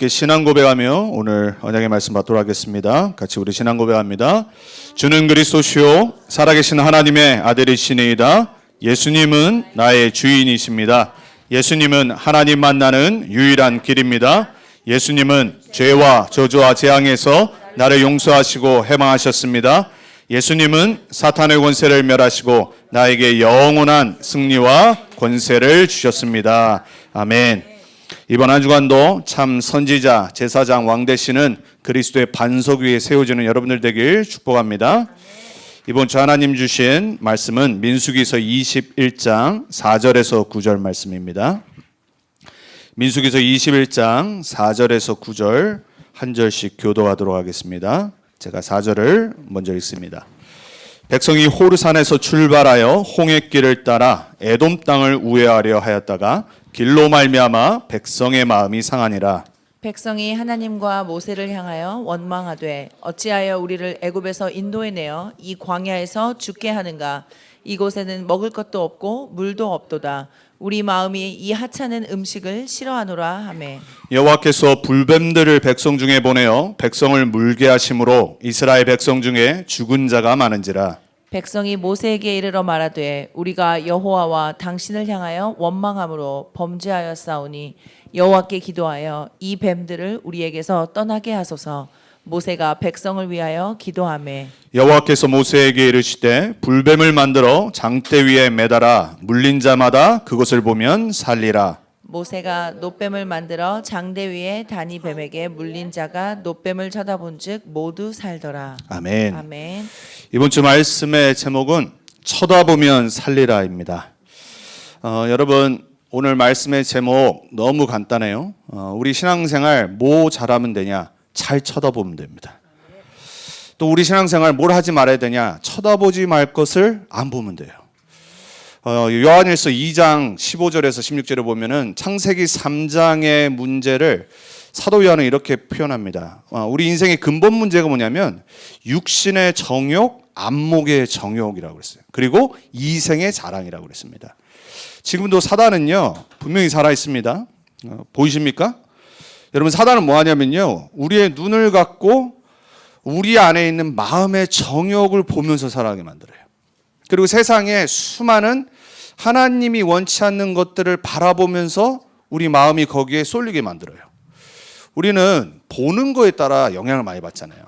신앙 고백하며 오늘 언약의 말씀 받도록 하겠습니다. 같이 우리 신앙 고백합니다. 주는 그리스도시요 살아계신 하나님의 아들이시니이다. 예수님은 나의 주인이십니다. 예수님은 하나님 만나는 유일한 길입니다. 예수님은 죄와 저주와 재앙에서 나를 용서하시고 해방하셨습니다. 예수님은 사탄의 권세를 멸하시고 나에게 영원한 승리와 권세를 주셨습니다. 아멘. 이번 한 주간도 참 선지자, 제사장, 왕 되시는 그리스도의 반석 위에 세워지는 여러분들 되길 축복합니다. 이번 주 하나님 주신 말씀은 민수기서 21장 4절에서 9절 말씀입니다. 민수기서 21장 4절에서 9절 한 절씩 교도하도록 하겠습니다. 제가 4절을 먼저 읽습니다. 백성이 호르산에서 출발하여 홍해길을 따라 에돔 땅을 우회하려 하였다가 길로 말미암아 백성의 마음이 상하니라. 백성이 하나님과 모세를 향하여 원망하되 어찌하여 우리를 애굽에서 인도해내어 이 광야에서 죽게 하는가. 이곳에는 먹을 것도 없고 물도 없도다. 우리 마음이 이 하찮은 음식을 싫어하노라 하매 여호와께서 불뱀들을 백성 중에 보내어 백성을 물게 하심으로 이스라엘 백성 중에 죽은 자가 많은지라. 백성이 모세에게 이르러 말하되 우리가 여호와와 당신을 향하여 원망함으로 범죄하였사오니 여호와께 기도하여 이 뱀들을 우리에게서 떠나게 하소서. 모세가 백성을 위하여 기도하매 여호와께서 모세에게 이르시되 불뱀을 만들어 장대 위에 매달아 물린 자마다 그것을 보면 살리라. 모세가 놋뱀을 만들어 장대 위에 다니 뱀에게 물린 자가 놋뱀을 쳐다본즉 모두 살더라. 아멘. 아멘. 이번 주 말씀의 제목은 쳐다보면 살리라입니다. 여러분 오늘 말씀의 제목 너무 간단해요. 우리 신앙생활 뭐 잘하면 되냐? 잘 쳐다보면 됩니다. 또 우리 신앙생활 뭘 하지 말아야 되냐? 쳐다보지 말 것을 안 보면 돼요. 요한일서 2장 15절에서 16절에 보면은 창세기 3장의 문제를 사도 요한은 이렇게 표현합니다. 우리 인생의 근본 문제가 뭐냐면 육신의 정욕, 안목의 정욕이라고 그랬어요. 그리고 이생의 자랑이라고 그랬습니다. 지금도 사단은요 분명히 살아 있습니다. 보이십니까? 여러분 사단은 뭐 하냐면요 우리의 눈을 갖고 우리 안에 있는 마음의 정욕을 보면서 살아가게 만들어요. 그리고 세상에 수많은 하나님이 원치 않는 것들을 바라보면서 우리 마음이 거기에 쏠리게 만들어요. 우리는 보는 거에 따라 영향을 많이 받잖아요.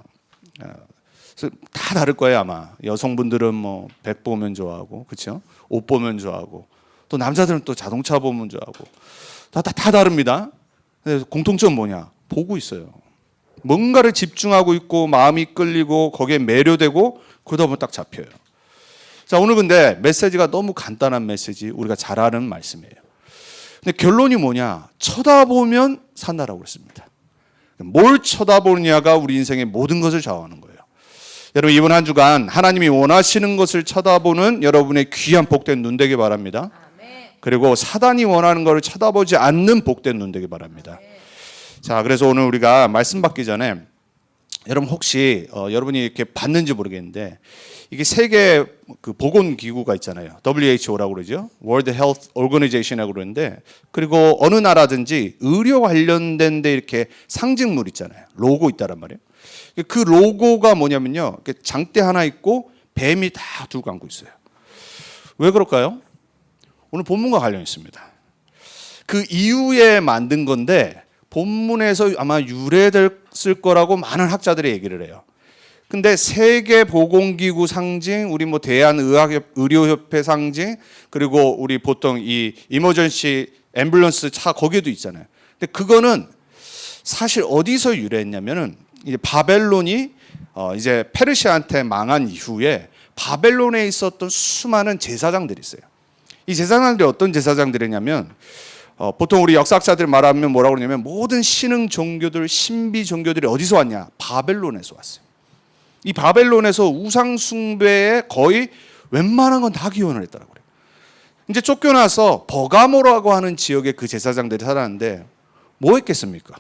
그래서 다 다를 거예요 아마. 여성분들은 뭐 백 보면 좋아하고, 그렇죠? 옷 보면 좋아하고, 또 남자들은 또 자동차 보면 좋아하고, 다 다릅니다. 그래서 공통점은 뭐냐? 보고 있어요. 뭔가를 집중하고 있고 마음이 끌리고 거기에 매료되고 그러다 보면 딱 잡혀요. 자, 오늘 근데 메시지가 너무 간단한 메시지, 우리가 잘 아는 말씀이에요. 근데 결론이 뭐냐? 쳐다보면 산다라고 그랬습니다. 뭘 쳐다보느냐가 우리 인생의 모든 것을 좌우하는 거예요. 여러분 이번 한 주간 하나님이 원하시는 것을 쳐다보는 여러분의 귀한 복된 눈 되기 바랍니다. 그리고 사단이 원하는 것을 쳐다보지 않는 복된 눈 되기 바랍니다. 자, 그래서 오늘 우리가 말씀 받기 전에 여러분 혹시 여러분이 이렇게 봤는지 모르겠는데 이게 세계 그 보건기구가 있잖아요. WHO라고 그러죠. World Health Organization이라고 그러는데 그리고 어느 나라든지 의료 관련된 데 이렇게 상징물 있잖아요. 로고 있다란 말이에요. 그 로고가 뭐냐면요. 장대 하나 있고 뱀이 다 둘 감고 있어요. 왜 그럴까요? 오늘 본문과 관련이 있습니다. 그 이후에 만든 건데 본문에서 아마 유래됐을 거라고 많은 학자들이 얘기를 해요. 근데 세계보건기구 상징, 우리 뭐 대한의료협회 상징, 그리고 우리 보통 이 이머전시 앰뷸런스 차 거기에도 있잖아요. 근데 그거는 사실 어디서 유래했냐면은 이제 바벨론이 이제 페르시아한테 망한 이후에 바벨론에 있었던 수많은 제사장들이 있어요. 이 제사장들이 어떤 제사장들이냐면 보통 우리 역사학자들 말하면 뭐라고 그러냐면 모든 신흥 종교들, 신비 종교들이 어디서 왔냐? 바벨론에서 왔어요. 이 바벨론에서 우상 숭배에 거의 웬만한 건 다 기원을 했다고 그래요. 이제 쫓겨나서 버가모라고 하는 지역에 그 제사장들이 살았는데 뭐 했겠습니까?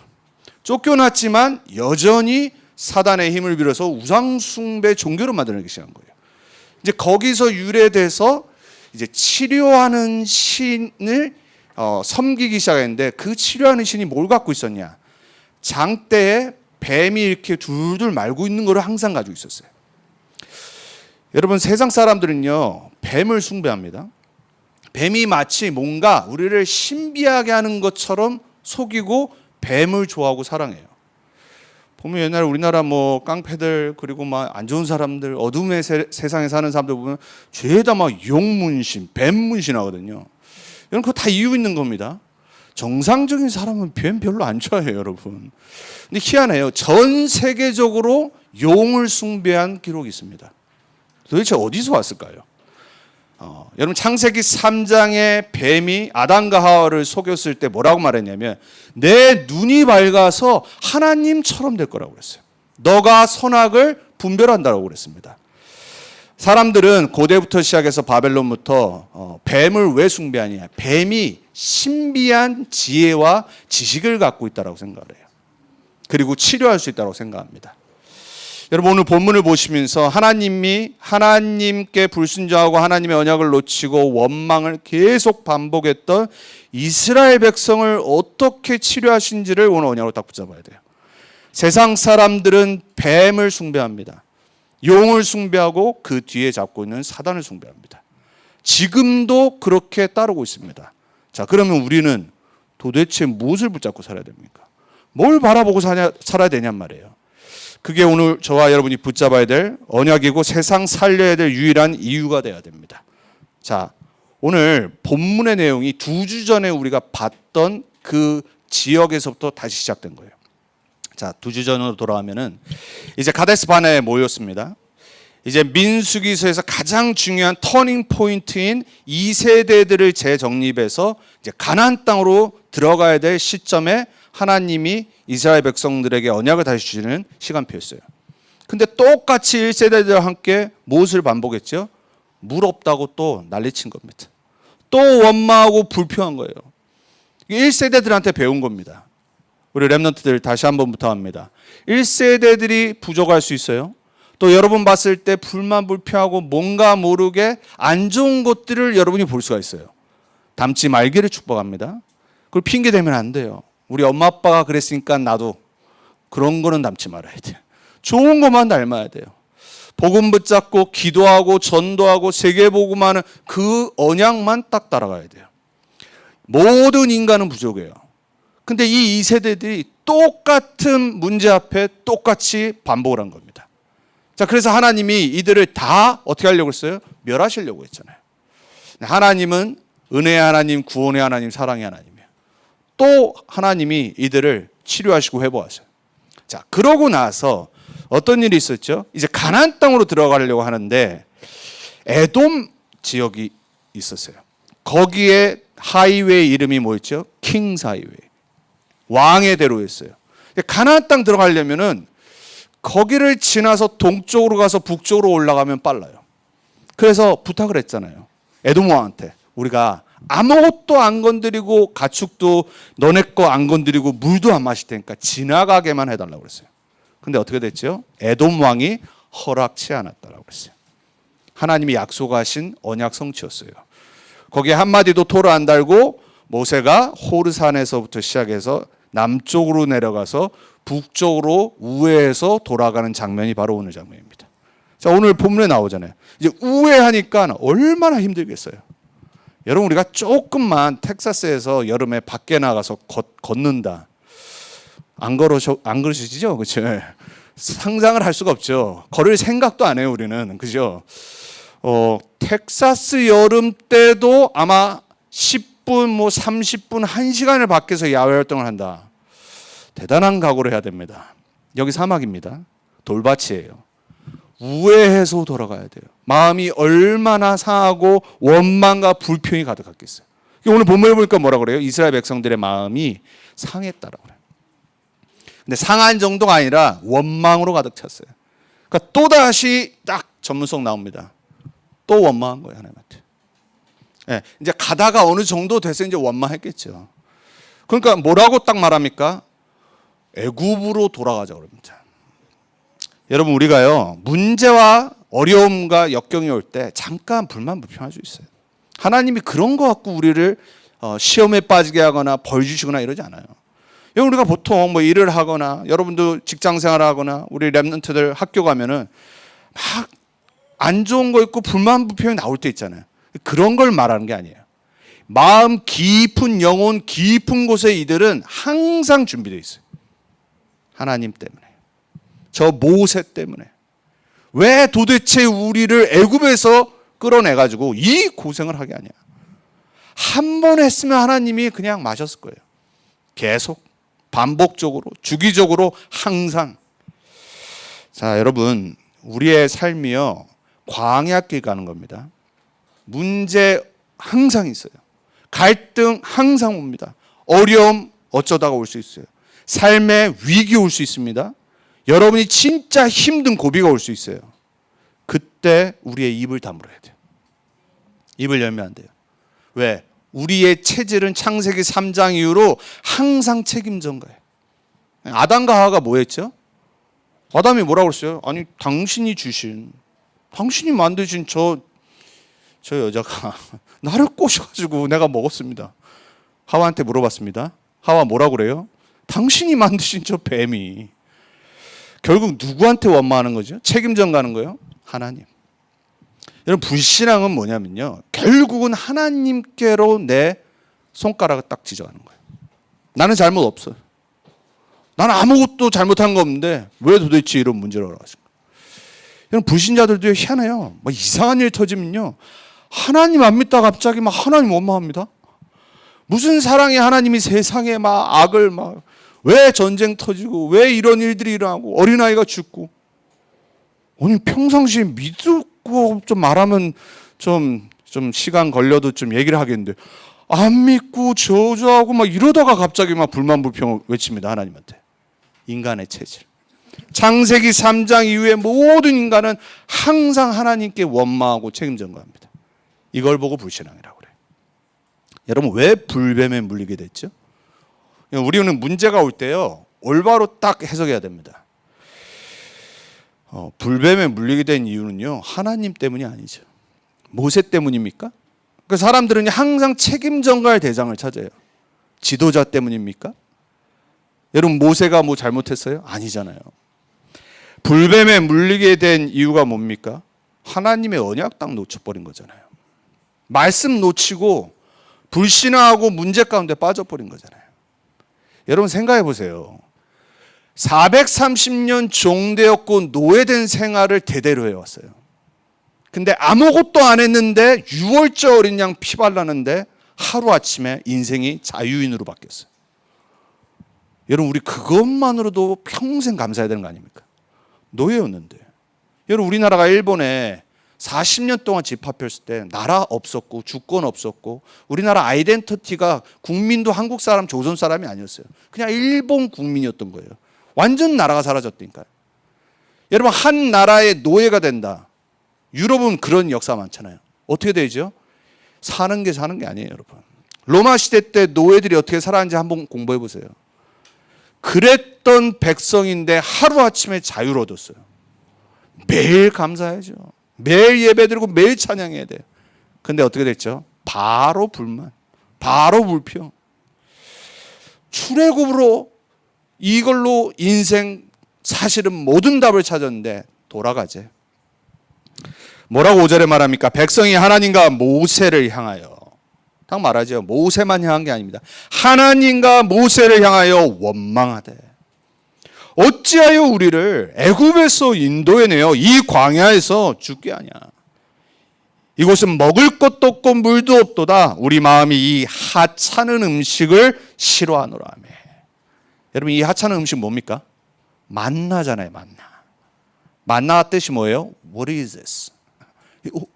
쫓겨났지만 여전히 사단의 힘을 빌어서 우상 숭배 종교를 만들기 시작한 거예요. 이제 거기서 유래돼서 이제 치료하는 신을 섬기기 시작했는데 그 치료하는 신이 뭘 갖고 있었냐? 장대에 뱀이 이렇게 둘둘 말고 있는 거를 항상 가지고 있었어요. 여러분, 세상 사람들은요, 뱀을 숭배합니다. 뱀이 마치 뭔가 우리를 신비하게 하는 것처럼 속이고 뱀을 좋아하고 사랑해요. 보면 옛날에 우리나라 뭐 깡패들, 그리고 막 안 좋은 사람들, 어둠의 세상에 사는 사람들 보면 죄다 막 용문신, 뱀문신 하거든요. 여러분, 그거 다 이유 있는 겁니다. 정상적인 사람은 뱀 별로 안 좋아해요, 여러분. 근데 희한해요. 전 세계적으로 용을 숭배한 기록이 있습니다. 도대체 어디서 왔을까요? 여러분, 창세기 3장에 뱀이 아담과 하와를 속였을 때 뭐라고 말했냐면, 내 눈이 밝아서 하나님처럼 될 거라고 그랬어요. 너가 선악을 분별한다고 그랬습니다. 사람들은 고대부터 시작해서 바벨론부터 뱀을 왜 숭배하냐? 뱀이 신비한 지혜와 지식을 갖고 있다고 생각을 해요. 그리고 치료할 수 있다고 생각합니다. 여러분, 오늘 본문을 보시면서 하나님이 하나님께 불순종하고 하나님의 언약을 놓치고 원망을 계속 반복했던 이스라엘 백성을 어떻게 치료하신지를 오늘 언약으로 딱 붙잡아야 돼요. 세상 사람들은 뱀을 숭배합니다. 용을 숭배하고 그 뒤에 잡고 있는 사단을 숭배합니다. 지금도 그렇게 따르고 있습니다. 자, 그러면 우리는 도대체 무엇을 붙잡고 살아야 됩니까? 뭘 바라보고 살아야 되냔 말이에요. 그게 오늘 저와 여러분이 붙잡아야 될 언약이고 세상 살려야 될 유일한 이유가 돼야 됩니다. 자, 오늘 본문의 내용이 2주 전에 우리가 봤던 그 지역에서부터 다시 시작된 거예요. 자, 2주 전으로 돌아가면은 이제 가데스 바네에 모였습니다. 이제 민수기서에서 가장 중요한 터닝 포인트인 2세대들을 재정립해서 이제 가나안 땅으로 들어가야 될 시점에 하나님이 이스라엘 백성들에게 언약을 다시 주시는 시간표였어요. 근데 똑같이 1세대들과 함께 무엇을 반복했죠? 물 없다고 또 난리친 겁니다. 또 원망하고 불평한 거예요. 1세대들한테 배운 겁니다. 우리 렘넌트들 다시 한번 부탁합니다. 1세대들이 부족할 수 있어요. 또 여러분 봤을 때 불만 불평하고 뭔가 모르게 안 좋은 것들을 여러분이 볼 수가 있어요. 담지 말기를 축복합니다. 그걸 핑계 대면 안 돼요. 우리 엄마 아빠가 그랬으니까 나도 그런 거는 담지 말아야 돼요. 좋은 것만 닮아야 돼요. 복음 붙잡고 기도하고 전도하고 세계복음하는 그 언약만 딱 따라가야 돼요. 모든 인간은 부족해요. 근데 이 2세대들이 똑같은 문제 앞에 똑같이 반복을 한 겁니다. 자, 그래서 하나님이 이들을 다 어떻게 하려고 했어요? 멸하시려고 했잖아요. 하나님은 은혜의 하나님, 구원의 하나님, 사랑의 하나님이에요. 또 하나님이 이들을 치료하시고 회복하셔요. 자, 그러고 나서 어떤 일이 있었죠? 이제 가나안 땅으로 들어가려고 하는데 에돔 지역이 있었어요. 거기에 하이웨이 이름이 뭐였죠? 킹스 하이웨이. 왕의 대로였어요. 가나안 땅 들어가려면은 거기를 지나서 동쪽으로 가서 북쪽으로 올라가면 빨라요. 그래서 부탁을 했잖아요. 에돔 왕한테. 우리가 아무것도 안 건드리고 가축도 너네 거 안 건드리고 물도 안 마실 테니까 지나가게만 해달라고 그랬어요. 근데 어떻게 됐죠? 에돔 왕이 허락치 않았다라고 그랬어요. 하나님이 약속하신 언약 성취였어요. 거기에 한마디도 토를 안 달고 모세가 호르산에서부터 시작해서 남쪽으로 내려가서 북쪽으로 우회해서 돌아가는 장면이 바로 오늘 장면입니다. 자, 오늘 본문에 나오잖아요. 이제 우회하니까 얼마나 힘들겠어요. 여러분, 우리가 조금만 텍사스에서 여름에 밖에 나가서 걷는다. 안 그러시죠? 그렇죠? 상상을 할 수가 없죠. 걸을 생각도 안 해요, 우리는. 그죠? 텍사스 여름 때도 아마 10분, 뭐 30분, 1시간을 밖에서 야외 활동을 한다. 대단한 각오를 해야 됩니다. 여기 사막입니다. 돌밭이에요. 우회해서 돌아가야 돼요. 마음이 얼마나 상하고 원망과 불평이 가득했겠어요. 오늘 본문에 보니까 뭐라 그래요? 이스라엘 백성들의 마음이 상했다라고 그래요. 근데 상한 정도가 아니라 원망으로 가득 찼어요. 그러니까 또 다시 딱 전문성 나옵니다. 또 원망한 거예요, 하나님한테. 네, 이제 가다가 어느 정도 돼서 이제 원망했겠죠. 그러니까 뭐라고 딱 말합니까? 애굽으로 돌아가자 그럽니다. 여러분, 우리가요 문제와 어려움과 역경이 올 때 잠깐 불만 불평할 수 있어요. 하나님이 그런 거 갖고 우리를 시험에 빠지게 하거나 벌 주시거나 이러지 않아요. 우리가 보통 뭐 일을 하거나 여러분도 직장 생활을 하거나 우리 랩런트들 학교 가면은 막 안 좋은 거 있고 불만 불평이 나올 때 있잖아요. 그런 걸 말하는 게 아니에요. 마음 깊은 영혼 깊은 곳에 이들은 항상 준비되어 있어요. 하나님 때문에. 저 모세 때문에. 왜 도대체 우리를 애굽에서 끌어내가지고 이 고생을 하게 하냐. 한 번 했으면 하나님이 그냥 마셨을 거예요. 계속 반복적으로 주기적으로 항상. 자, 여러분, 우리의 삶이요 광야길 가는 겁니다. 문제 항상 있어요. 갈등 항상 옵니다. 어려움 어쩌다가 올 수 있어요. 삶의 위기 올 수 있습니다. 여러분이 진짜 힘든 고비가 올 수 있어요. 그때 우리의 입을 다물어야 돼요. 입을 열면 안 돼요. 왜? 우리의 체질은 창세기 3장 이후로 항상 책임전가예요. 아담과 하와가 뭐 했죠? 아담이 뭐라고 그랬어요? 아니 당신이 주신, 당신이 만드신 저 여자가 나를 꼬셔가지고 내가 먹었습니다. 하와한테 물어봤습니다. 하와 뭐라고 그래요? 당신이 만드신 저 뱀이. 결국 누구한테 원망하는 거죠? 책임전가는 거예요? 하나님. 여러분 불신앙은 뭐냐면요, 결국은 하나님께로 내 손가락을 딱 지져가는 거예요. 나는 잘못 없어요. 나는 아무것도 잘못한 거 없는데 왜 도대체 이런 문제를 하십니까? 여러분 불신자들도 희한해요. 막 이상한 일 터지면요, 하나님 안 믿다 갑자기 막 하나님 원망합니다. 무슨 사랑의 하나님이 세상에 막 악을 막 왜 전쟁 터지고 왜 이런 일들이 일어나고 어린아이가 죽고. 아니 평상시에 믿고 좀 말하면 좀 시간 걸려도 좀 얘기를 하겠는데 안 믿고 저주하고 막 이러다가 갑자기 막 불만 불평을 외칩니다. 하나님한테. 인간의 체질. 창세기 3장 이후에 모든 인간은 항상 하나님께 원망하고 책임전가합니다. 이걸 보고 불신앙이라고 그래요. 여러분 왜 불뱀에 물리게 됐죠? 우리는 문제가 올 때요 올바로 딱 해석해야 됩니다. 불뱀에 물리게 된 이유는요 하나님 때문이 아니죠. 모세 때문입니까? 그 사람들은 항상 책임전가의 대상을 찾아요. 지도자 때문입니까? 여러분 모세가 뭐 잘못했어요? 아니잖아요. 불뱀에 물리게 된 이유가 뭡니까? 하나님의 언약 딱 놓쳐버린 거잖아요. 말씀 놓치고 불신앙하고 문제 가운데 빠져버린 거잖아요. 여러분 생각해 보세요. 430년 종되었고 노예된 생활을 대대로 해왔어요. 근데 아무것도 안 했는데 6월절 어린 양 피 발랐는데 하루아침에 인생이 자유인으로 바뀌었어요. 여러분 우리 그것만으로도 평생 감사해야 되는 거 아닙니까? 노예였는데. 여러분 우리나라가 일본에 40년 동안 집합했을 때 나라 없었고 주권 없었고 우리나라 아이덴티티가 국민도 한국 사람 조선 사람이 아니었어요. 그냥 일본 국민이었던 거예요. 완전 나라가 사라졌다니까요. 여러분 한 나라의 노예가 된다. 유럽은 그런 역사 많잖아요. 어떻게 되죠? 사는 게 아니에요, 여러분. 로마 시대 때 노예들이 어떻게 살았는지 한번 공부해 보세요. 그랬던 백성인데 하루아침에 자유를 얻었어요. 매일 감사해야죠. 매일 예배드리고 매일 찬양해야 돼요. 근데 어떻게 됐죠? 바로 불만, 바로 불평. 출애굽으로 이걸로 인생 사실은 모든 답을 찾았는데 돌아가지. 뭐라고 5절에 말합니까? 백성이 하나님과 모세를 향하여, 딱 말하죠. 모세만 향한 게 아닙니다. 하나님과 모세를 향하여 원망하되 어찌하여 우리를 애굽에서 인도해내어 이 광야에서 죽게 하냐. 이곳은 먹을 것도 없고 물도 없도다. 우리 마음이 이 하찮은 음식을 싫어하노라며. 여러분 이 하찮은 음식 뭡니까? 만나잖아요. 만나 뜻이 뭐예요? What is this?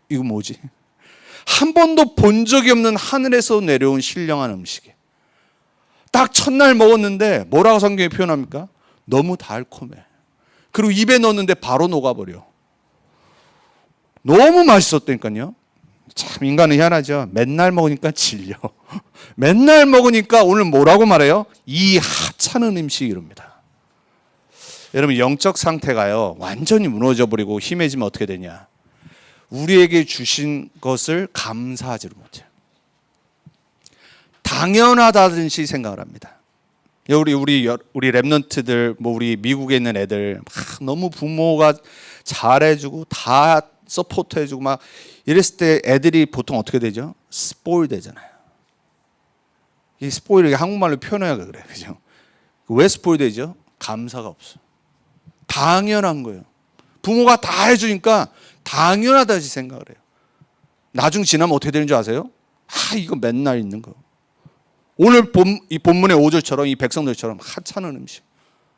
이거 뭐지? 한 번도 본 적이 없는 하늘에서 내려온 신령한 음식이에요. 딱 첫날 먹었는데 뭐라고 성경이 표현합니까? 너무 달콤해. 그리고 입에 넣었는데 바로 녹아버려. 너무 맛있었다니까요. 참 인간은 희한하죠. 맨날 먹으니까 질려. 맨날 먹으니까 오늘 뭐라고 말해요? 이 하찮은 음식 이럽니다. 여러분 영적 상태가요 완전히 무너져버리고 힘해지면 어떻게 되냐? 우리에게 주신 것을 감사하지를 못해요. 당연하다듯이 생각을 합니다. 우리 랩런트들 뭐 우리 미국에 있는 애들 막 너무 부모가 잘해주고 다 서포트해주고 막 이랬을 때 애들이 보통 어떻게 되죠? 스포일 되잖아요. 이 스포일 한국말로 표현해야 그래, 그죠? 왜 스포일 되죠? 감사가 없어. 당연한 거예요. 부모가 다 해주니까 당연하다지 생각을 해요. 나중 지나면 어떻게 되는 줄 아세요? 이거 맨날 있는 거. 오늘 이 본문의 5절처럼 이 백성들처럼 하찮은 음식.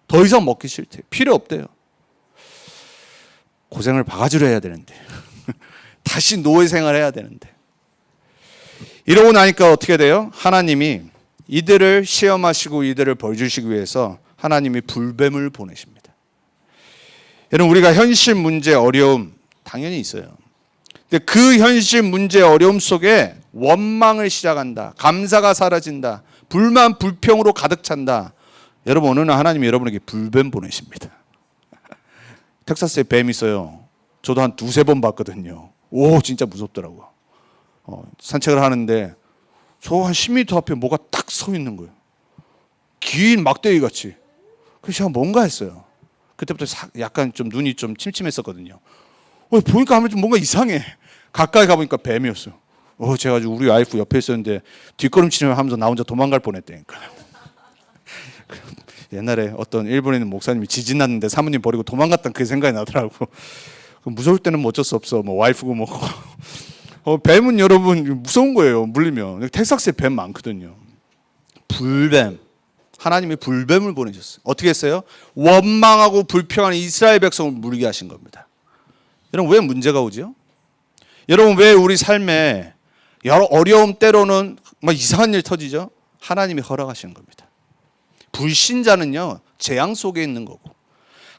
더 이상 먹기 싫대요. 필요 없대요. 고생을 바가지로 해야 되는데. 다시 노예 생활해야 되는데. 이러고 나니까 어떻게 돼요? 하나님이 이들을 시험하시고 이들을 벌 주시기 위해서 하나님이 불뱀을 보내십니다. 여러분, 우리가 현실 문제 어려움 당연히 있어요. 근데 그 현실 문제 어려움 속에 원망을 시작한다. 감사가 사라진다. 불만 불평으로 가득 찬다. 여러분, 어느 날 하나님이 여러분에게 불뱀 보내십니다. 텍사스에 뱀 있어요. 저도 한 2-3번 봤거든요. 오, 진짜 무섭더라고요. 산책을 하는데 저 한 10m 앞에 뭐가 딱 서 있는 거예요. 긴 막대기 같이. 그래서 제가 뭔가 했어요. 그때부터 약간 좀 눈이 좀 침침했었거든요. 보니까 하면 좀 뭔가 이상해. 가까이 가보니까 뱀이었어요. 제가 우리 와이프 옆에 있었는데 뒷걸음치려 하면서 나 혼자 도망갈 뻔했다니까. 옛날에 어떤 일본에 있는 목사님이 지진 났는데 사모님 버리고 도망갔던 그 생각이 나더라고. 무서울 때는 뭐 어쩔 수 없어. 뭐 와이프고 뭐고. 뱀은 여러분 무서운 거예요. 물리면. 텍사스에 뱀 많거든요. 불뱀. 하나님이 불뱀을 보내셨어요. 어떻게 했어요? 원망하고 불평하는 이스라엘 백성을 물게 하신 겁니다. 여러분, 왜 문제가 오죠? 여러분, 왜 우리 삶에 여러 어려움 때로는 막 이상한 일 터지죠? 하나님이 허락하시는 겁니다. 불신자는요, 재앙 속에 있는 거고,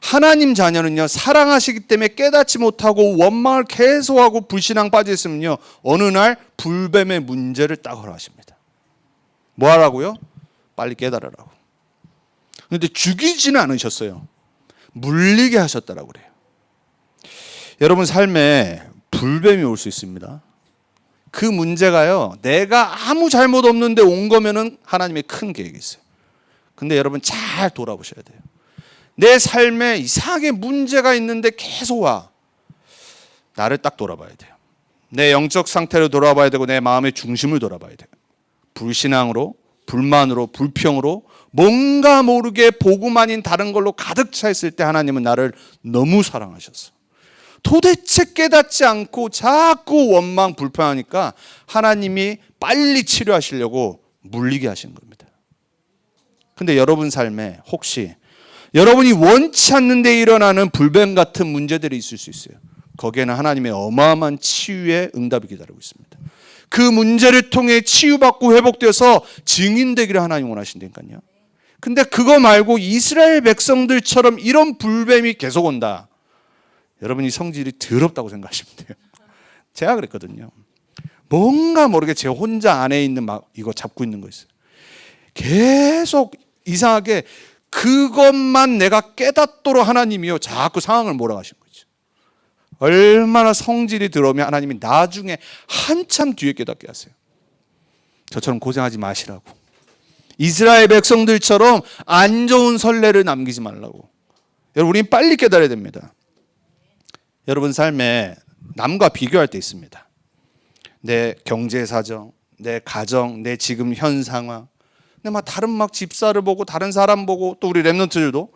하나님 자녀는요, 사랑하시기 때문에 깨닫지 못하고 원망을 계속하고 불신앙 빠져 있으면요, 어느 날 불뱀의 문제를 딱 허락하십니다. 뭐 하라고요? 빨리 깨달으라고. 그런데 죽이지는 않으셨어요. 물리게 하셨다라고 그래요. 여러분, 삶에 불뱀이 올 수 있습니다. 그 문제가요, 내가 아무 잘못 없는데 온 거면은 하나님의 큰 계획이 있어요. 근데 여러분, 잘 돌아보셔야 돼요. 내 삶에 이상하게 문제가 있는데 계속 와. 나를 딱 돌아봐야 돼요. 내 영적 상태를 돌아봐야 되고 내 마음의 중심을 돌아봐야 돼요. 불신앙으로, 불만으로, 불평으로 뭔가 모르게 복음 아닌 다른 걸로 가득 차 있을 때 하나님은 나를 너무 사랑하셨어. 도대체 깨닫지 않고 자꾸 원망 불평하니까 하나님이 빨리 치료하시려고 물리게 하시는 겁니다. 근데 여러분 삶에 혹시 여러분이 원치 않는데 일어나는 불뱀 같은 문제들이 있을 수 있어요. 거기에는 하나님의 어마어마한 치유의 응답이 기다리고 있습니다. 그 문제를 통해 치유받고 회복되어서 증인되기를 하나님 원하신다니까요. 근데 그거 말고 이스라엘 백성들처럼 이런 불뱀이 계속 온다. 여러분이 성질이 더럽다고 생각하시면 돼요. 제가 그랬거든요. 뭔가 모르게 제 혼자 안에 있는 막 이거 잡고 있는 거 있어요. 계속 이상하게 그것만 내가 깨닫도록 하나님이요 자꾸 상황을 몰아가신 거죠. 얼마나 성질이 들어오면 하나님이 나중에 한참 뒤에 깨닫게 하세요. 저처럼 고생하지 마시라고. 이스라엘 백성들처럼 안 좋은 선례를 남기지 말라고. 여러분, 우린 빨리 깨달아야 됩니다. 여러분 삶에 남과 비교할 때 있습니다. 내 경제 사정, 내 가정, 내 지금 현 상황. 근데 막 다른 막 집사를 보고 다른 사람 보고 또 우리 랩런트들도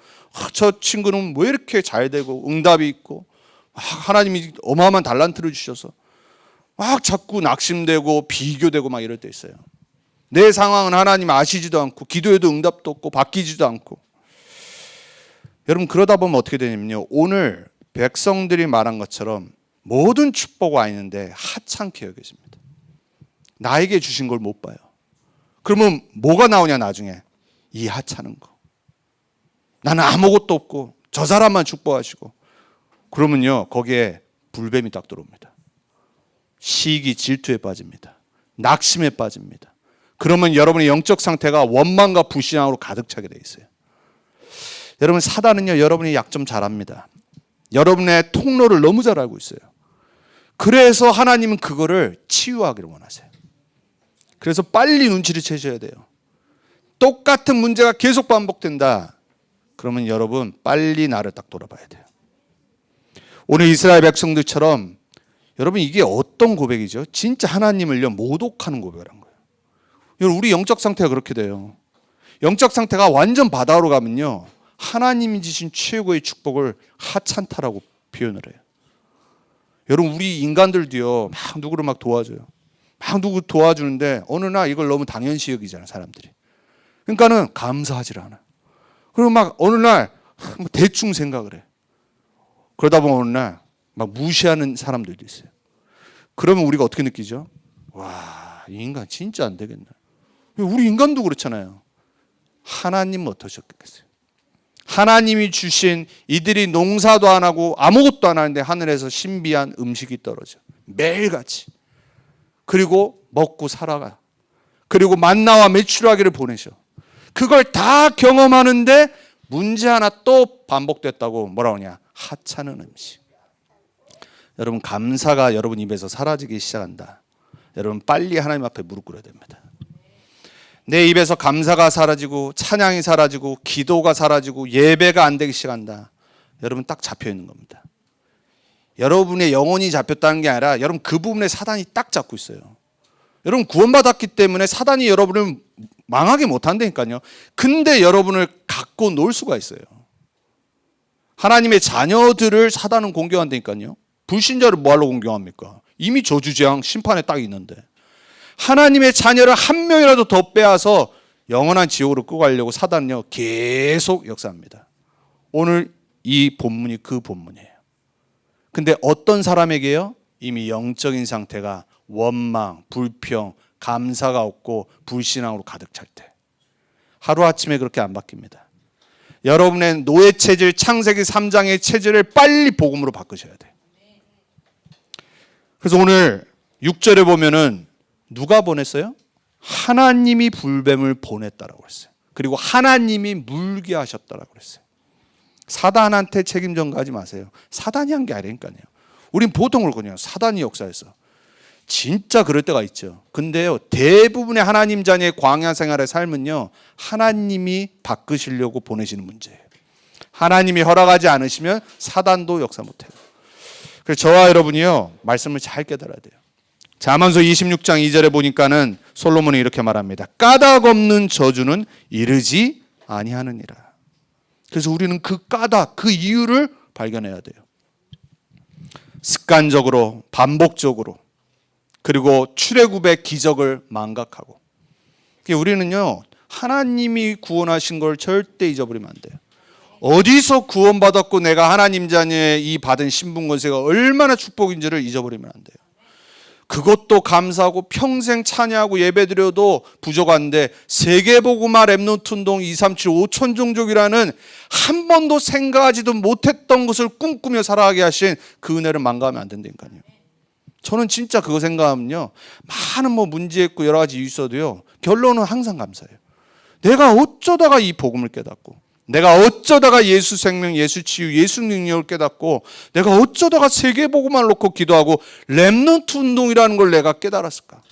저 친구는 왜 이렇게 잘 되고 응답이 있고 하나님이 어마어마한 달란트를 주셔서 막 자꾸 낙심되고 비교되고 막 이럴 때 있어요. 내 상황은 하나님 아시지도 않고 기도해도 응답도 없고 바뀌지도 않고. 여러분, 그러다 보면 어떻게 되냐면요, 오늘 백성들이 말한 것처럼 모든 축복 와 있는데 하찮게 여겨집니다. 나에게 주신 걸 못 봐요. 그러면 뭐가 나오냐 나중에? 이 하찮은 거. 나는 아무것도 없고 저 사람만 축복하시고. 그러면요 거기에 불뱀이 딱 들어옵니다. 시기 질투에 빠집니다. 낙심에 빠집니다. 그러면 여러분의 영적 상태가 원망과 불신앙으로 가득 차게 돼 있어요. 여러분, 사단은요 여러분의 약점 잘 압니다. 여러분의 통로를 너무 잘 알고 있어요. 그래서 하나님은 그거를 치유하기를 원하세요. 그래서 빨리 눈치를 채셔야 돼요. 똑같은 문제가 계속 반복된다. 그러면 여러분 빨리 나를 딱 돌아봐야 돼요. 오늘 이스라엘 백성들처럼 여러분 이게 어떤 고백이죠? 진짜 하나님을요 모독하는 고백을 한 거예요. 여러분 우리 영적 상태가 그렇게 돼요. 영적 상태가 완전 바다로 가면요 하나님이 주신 최고의 축복을 하찮다라고 표현을 해요. 여러분 우리 인간들도요 막 누구를 막 도와줘요. 막 누구 도와주는데 어느 날 이걸 너무 당연시 여기잖아요 사람들이. 그러니까는 감사하지 않아. 그리고 막 어느 날 대충 생각을 해. 그러다 보면 어느 날 막 무시하는 사람들도 있어요. 그러면 우리가 어떻게 느끼죠? 와, 이 인간 진짜 안 되겠네. 우리 인간도 그렇잖아요. 하나님은 어떠셨겠어요? 하나님이 주신 이들이 농사도 안 하고 아무것도 안 하는데 하늘에서 신비한 음식이 떨어져. 매일같이. 그리고 먹고 살아가. 그리고 만나와 메추라기를 보내셔. 그걸 다 경험하는데 문제 하나 또 반복됐다고 뭐라고 하냐? 하찮은 음식. 여러분 감사가 여러분 입에서 사라지기 시작한다. 여러분 빨리 하나님 앞에 무릎 꿇어야 됩니다. 내 입에서 감사가 사라지고 찬양이 사라지고 기도가 사라지고 예배가 안 되기 시작한다. 여러분 딱 잡혀 있는 겁니다. 여러분의 영혼이 잡혔다는 게 아니라 여러분 그 부분에 사단이 딱 잡고 있어요. 여러분 구원받았기 때문에 사단이 여러분을 망하게 못한다니까요. 근데 여러분을 갖고 놀 수가 있어요. 하나님의 자녀들을 사단은 공경한다니까요. 불신자를 뭐하러 공경합니까? 이미 저주재앙 심판에 딱 있는데 하나님의 자녀를 한 명이라도 더 빼앗아 영원한 지옥으로 끌고 가려고 사단은요 계속 역사합니다. 오늘 이 본문이 그 본문이에요. 근데 어떤 사람에게요? 이미 영적인 상태가 원망, 불평, 감사가 없고 불신앙으로 가득 찰 때 하루아침에 그렇게 안 바뀝니다. 여러분의 노예 체질, 창세기 3장의 체질을 빨리 복음으로 바꾸셔야 돼요. 그래서 오늘 6절에 보면은 누가 보냈어요? 하나님이 불뱀을 보냈다라고 했어요. 그리고 하나님이 물게 하셨다라고 했어요. 사단한테 책임 전가하지 마세요. 사단이 한 게 아니라니까요. 우린 보통 그렇거든요. 사단이 역사했어. 진짜 그럴 때가 있죠. 근데요, 대부분의 하나님 자녀의 광야 생활의 삶은요, 하나님이 바꾸시려고 보내시는 문제예요. 하나님이 허락하지 않으시면 사단도 역사 못해요. 그래서 저와 여러분이요, 말씀을 잘 깨달아야 돼요. 잠언서 26장 2절에 보니까는 솔로몬이 이렇게 말합니다. 까닭 없는 저주는 이르지 아니하느니라. 그래서 우리는 그 까닭, 그 이유를 발견해야 돼요. 습관적으로, 반복적으로, 그리고 출애굽의 기적을 망각하고. 우리는요, 하나님이 구원하신 걸 절대 잊어버리면 안 돼요. 어디서 구원받았고 내가 하나님 자녀의 이 받은 신분 권세가 얼마나 축복인지를 잊어버리면 안 돼요. 그것도 감사하고 평생 찬양하고 예배드려도 부족한데 세계복음화 렘넌트 운동 237 5천 종족이라는 한 번도 생각하지도 못했던 것을 꿈꾸며 살아가게 하신 그 은혜를 망가하면 안 된다니까요. 저는 진짜 그거 생각하면요, 많은 문제 있고 여러 가지 이유 있어도요, 결론은 항상 감사해요. 내가 어쩌다가 이 복음을 깨닫고, 내가 어쩌다가 예수 생명, 예수 치유, 예수 능력을 깨닫고, 내가 어쩌다가 세계복음을 놓고 기도하고 렘넌트 운동이라는 걸 내가 깨달았을까?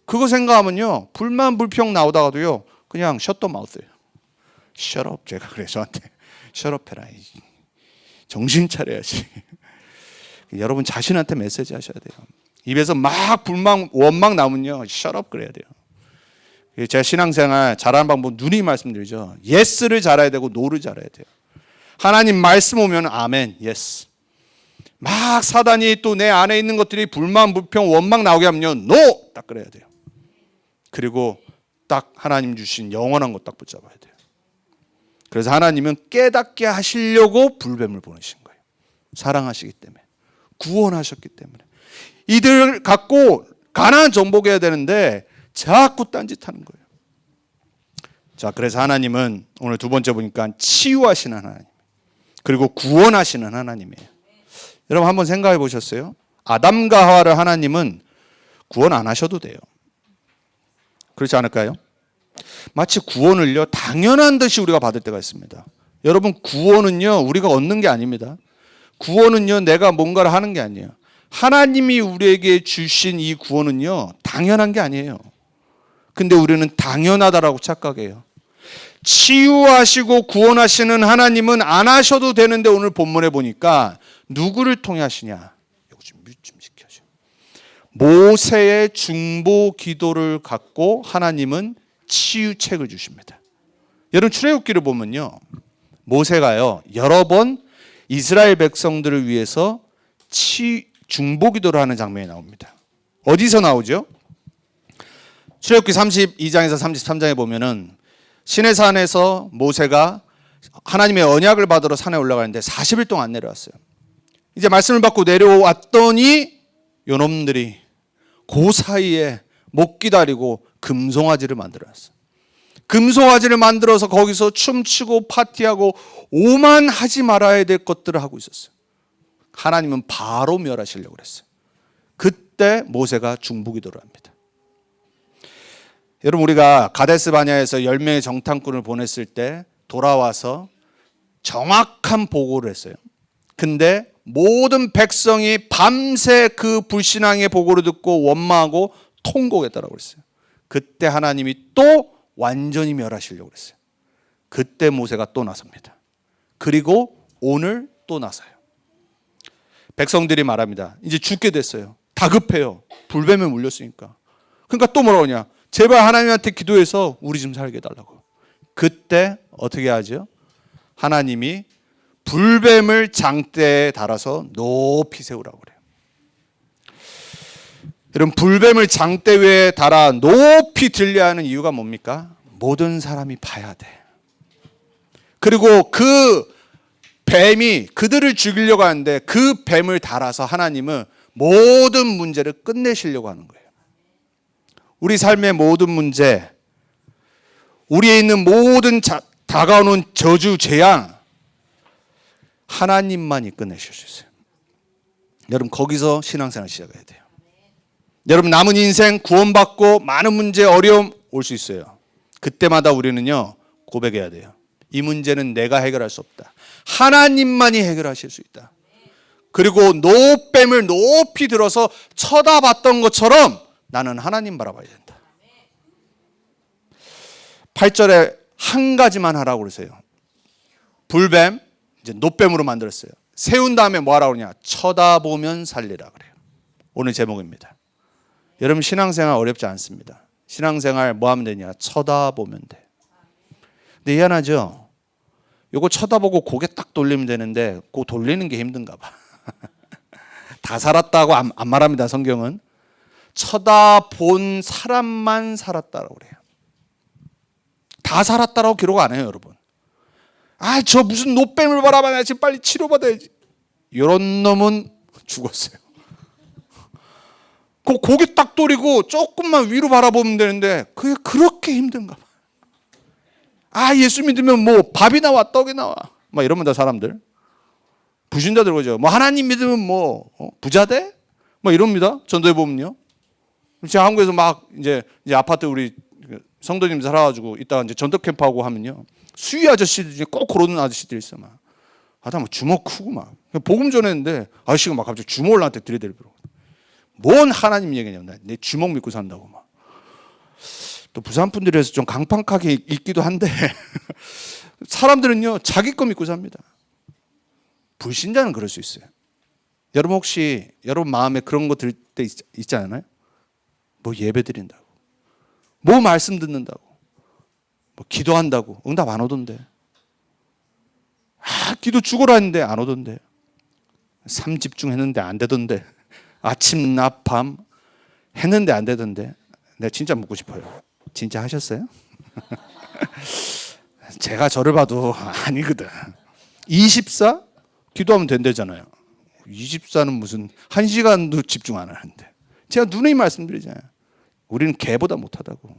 그거 생각하면요, 불만 불평 나오다가도요, 그냥 셧더 마우스예요. 셧업. 제가 그래 저한테 셧업 해라. 정신 차려야지. 여러분 자신한테 메시지 하셔야 돼요. 입에서 막 불만, 원망 나오면요, 셧업 그래야 돼요. 제가 신앙생활 잘하는 방법 누누이 말씀드리죠. 예스를 잘해야 되고 노를 잘해야 돼요. 하나님 말씀 오면 아멘, 예스. 막 사단이 또 내 안에 있는 것들이 불만, 불평, 원망 나오게 하면요, 노! 딱 그래야 돼요. 그리고 딱 하나님 주신 영원한 것 딱 붙잡아야 돼요. 그래서 하나님은 깨닫게 하시려고 불뱀을 보내신 거예요. 사랑하시기 때문에, 구원하셨기 때문에. 이들 갖고 가나안 정복해야 되는데 자꾸 딴짓하는 거예요. 자, 그래서 하나님은 오늘 두 번째 보니까 치유하시는 하나님, 그리고 구원하시는 하나님이에요. 여러분 한번 생각해 보셨어요? 아담과 하와를 하나님은 구원 안 하셔도 돼요. 그렇지 않을까요? 마치 구원을요, 당연한 듯이 우리가 받을 때가 있습니다. 여러분, 구원은요, 우리가 얻는 게 아닙니다. 구원은요, 내가 뭔가를 하는 게 아니에요. 하나님이 우리에게 주신 이 구원은요, 당연한 게 아니에요. 근데 우리는 당연하다라고 착각해요. 치유하시고 구원하시는 하나님은 안 하셔도 되는데 오늘 본문에 보니까 누구를 통해 하시냐? 이거 좀 뮤트 좀 시켜줘. 모세의 중보 기도를 갖고 하나님은 치유책을 주십니다. 여러분 출애굽기를 보면요, 모세가요 여러 번 이스라엘 백성들을 위해서 중보 기도를 하는 장면이 나옵니다. 어디서 나오죠? 출애굽기 32장에서 33장에 보면은 시내산에서 모세가 하나님의 언약을 받으러 산에 올라가는데 40일 동안 안 내려왔어요. 이제 말씀을 받고 내려왔더니 요놈들이 그 사이에 못 기다리고 금송아지를 만들어놨어요. 금송아지를 만들어서 거기서 춤추고 파티하고 오만하지 말아야 될 것들을 하고 있었어요. 하나님은 바로 멸하시려고 그랬어요. 그때 모세가 중보기도를 합니다. 여러분 우리가 가데스 바냐에서 10명의 정탐꾼을 보냈을 때 돌아와서 정확한 보고를 했어요. 근데 모든 백성이 밤새 그 불신앙의 보고를 듣고 원망하고 통곡했다라고 그랬어요. 그때 하나님이 또 완전히 멸하시려고 그랬어요. 그때 모세가 또 나섭니다. 그리고 오늘 또 나서요. 백성들이 말합니다. 이제 죽게 됐어요. 다급해요. 불뱀에 물렸으니까. 그러니까 또 뭐라고 하냐? 제발 하나님한테 기도해서 우리 좀 살게 해달라고. 그때 어떻게 하죠? 하나님이 불뱀을 장대에 달아서 높이 세우라고 그래요. 여러분 불뱀을 장대 위에 달아 높이 들려 하는 이유가 뭡니까? 모든 사람이 봐야 돼. 그리고 그 뱀이 그들을 죽이려고 하는데 그 뱀을 달아서 하나님은 모든 문제를 끝내시려고 하는 거예요. 우리 삶의 모든 문제, 우리에 있는 모든 다가오는 저주, 재앙, 하나님만이 끝내실 수 있어요. 여러분 거기서 신앙생활 시작해야 돼요. 여러분 남은 인생 구원받고 많은 문제, 어려움 올 수 있어요. 그때마다 우리는요 고백해야 돼요. 이 문제는 내가 해결할 수 없다. 하나님만이 해결하실 수 있다. 그리고 노뱀을 높이 들어서 쳐다봤던 것처럼 나는 하나님 바라봐야 된다. 8절에 한 가지만 하라고 그러세요. 불뱀, 이제 노뱀으로 만들었어요. 세운 다음에 뭐 하라고 그러냐? 쳐다보면 살리라 그래요. 오늘 제목입니다. 여러분 신앙생활 어렵지 않습니다. 신앙생활 뭐 하면 되냐? 쳐다보면 돼. 근데 희한하죠? 요거 쳐다보고 고개 딱 돌리면 되는데 그 돌리는 게 힘든가 봐. 다 살았다고 안 말합니다. 성경은. 쳐다본 사람만 살았다라고 그래요. 다 살았다라고 기록 안 해요, 여러분. 아, 저 무슨 노뱀을 바라봐야 지금 빨리 치료받아야지. 이런 놈은 죽었어요. 그 고개 딱 돌리고 조금만 위로 바라보면 되는데 그게 그렇게 힘든가 봐. 아, 예수 믿으면 뭐 밥이 나와 떡이 나와 막 이러면 사람들 부신자들 그러죠. 뭐 하나님 믿으면 뭐 부자 돼? 뭐 이럽니다. 전도해 보면요. 지금 한국에서 막 이제 아파트 우리 성도님 살아가지고 이따가 이제 전도 캠프하고 하면요. 수위 아저씨들 중에 꼭 그러는 아저씨들 있어 막. 하다 막 주먹 크고 막 복음 전했는데 아저씨가 막 갑자기 주먹을 나한테 들이대고. 뭔 하나님 얘기냐면 내 주먹 믿고 산다고 막. 또 부산 분들에서 좀 강팍하게 있기도 한데 사람들은요 자기 거 믿고 삽니다. 불신자는 그럴 수 있어요. 여러분 혹시 여러분 마음에 그런 거 들 때 있지 않아요? 뭐 예배 드린다고, 뭐 말씀 듣는다고, 뭐 기도한다고 응답 안 오던데, 아 기도 죽어라 했는데 안 오던데, 삶 집중했는데 안 되던데, 아침 낮 밤 했는데 안 되던데. 내가 진짜 묻고 싶어요. 진짜 하셨어요? 제가 저를 봐도 아니거든. 24? 기도하면 된다잖아요. 24는 무슨 1시간도 집중 안 하는데. 제가 누누이 말씀드리잖아요. 우리는 개보다 못하다고.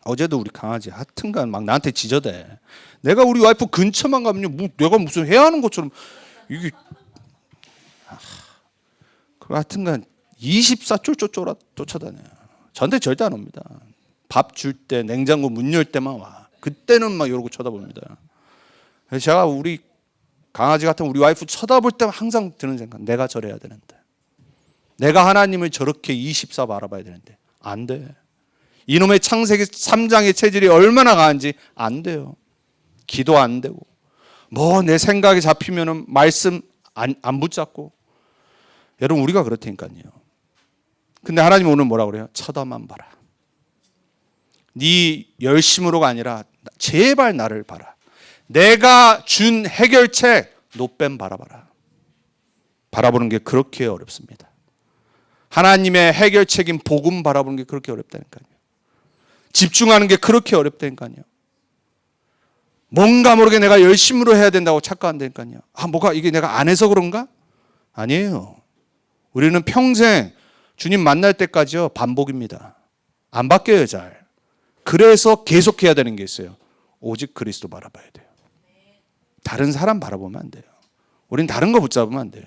어제도 우리 강아지 하여튼간 막 나한테 지저대. 내가 우리 와이프 근처만 가면요, 내가 무슨 해야 하는 것처럼 이게. 하여튼간 24 쫄쫄쫄 쫓아다녀요. 저한테 절대 안 옵니다. 밥 줄 때, 냉장고 문 열 때만 와. 그때는 막 이러고 쳐다봅니다. 그래서 제가 우리 강아지 같은 우리 와이프 쳐다볼 때만 항상 드는 생각, 내가 저래야 되는데, 내가 하나님을 저렇게 24 바라봐야 되는데 안 돼. 이놈의 창세기 3장의 체질이 얼마나 강한지 안 돼요. 기도 안 되고 뭐 내 생각이 잡히면은 말씀 안 붙잡고. 여러분 우리가 그렇다니까요. 근데 하나님 오늘 뭐라 그래요? 쳐다만 봐라. 네 열심으로가 아니라 제발 나를 봐라. 내가 준 해결책 노뱀 바라봐라. 바라보는 게 그렇게 어렵습니다. 하나님의 해결책인 복음 바라보는 게 그렇게 어렵다니까요. 집중하는 게 그렇게 어렵다니까요. 뭔가 모르게 내가 열심으로 해야 된다고 착각한다니까요. 뭐가 이게 내가 안 해서 그런가? 아니에요. 우리는 평생 주님 만날 때까지요 반복입니다. 안 바뀌어요 잘. 그래서 계속해야 되는 게 있어요. 오직 그리스도 바라봐야 돼요. 다른 사람 바라보면 안 돼요. 우린 다른 거 붙잡으면 안 돼요.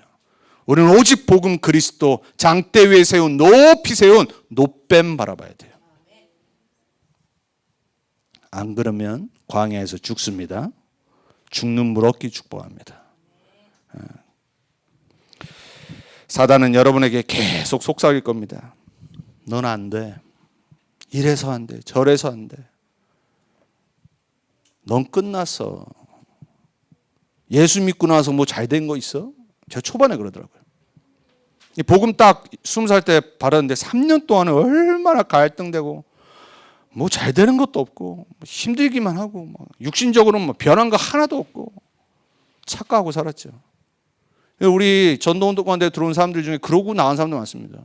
우리는 오직 복음 그리스도 장대 위에 세운 높이 세운 노뱀 바라봐야 돼요. 안 그러면 광야에서 죽습니다. 죽는 물 얻기 축복합니다. 사단은 여러분에게 계속 속삭일 겁니다. 넌 안 돼. 이래서 안 돼. 저래서 안 돼. 넌 끝났어. 예수 믿고 나서 뭐 잘 된 거 있어? 제가 초반에 그러더라고요. 이 복음 딱 20살 때 받았는데 3년 동안은 얼마나 갈등되고 뭐 잘 되는 것도 없고 힘들기만 하고 육신적으로는 뭐 변한 거 하나도 없고 착각하고 살았죠. 우리 전도운동가인데 들어온 사람들 중에 그러고 나온 사람도 많습니다.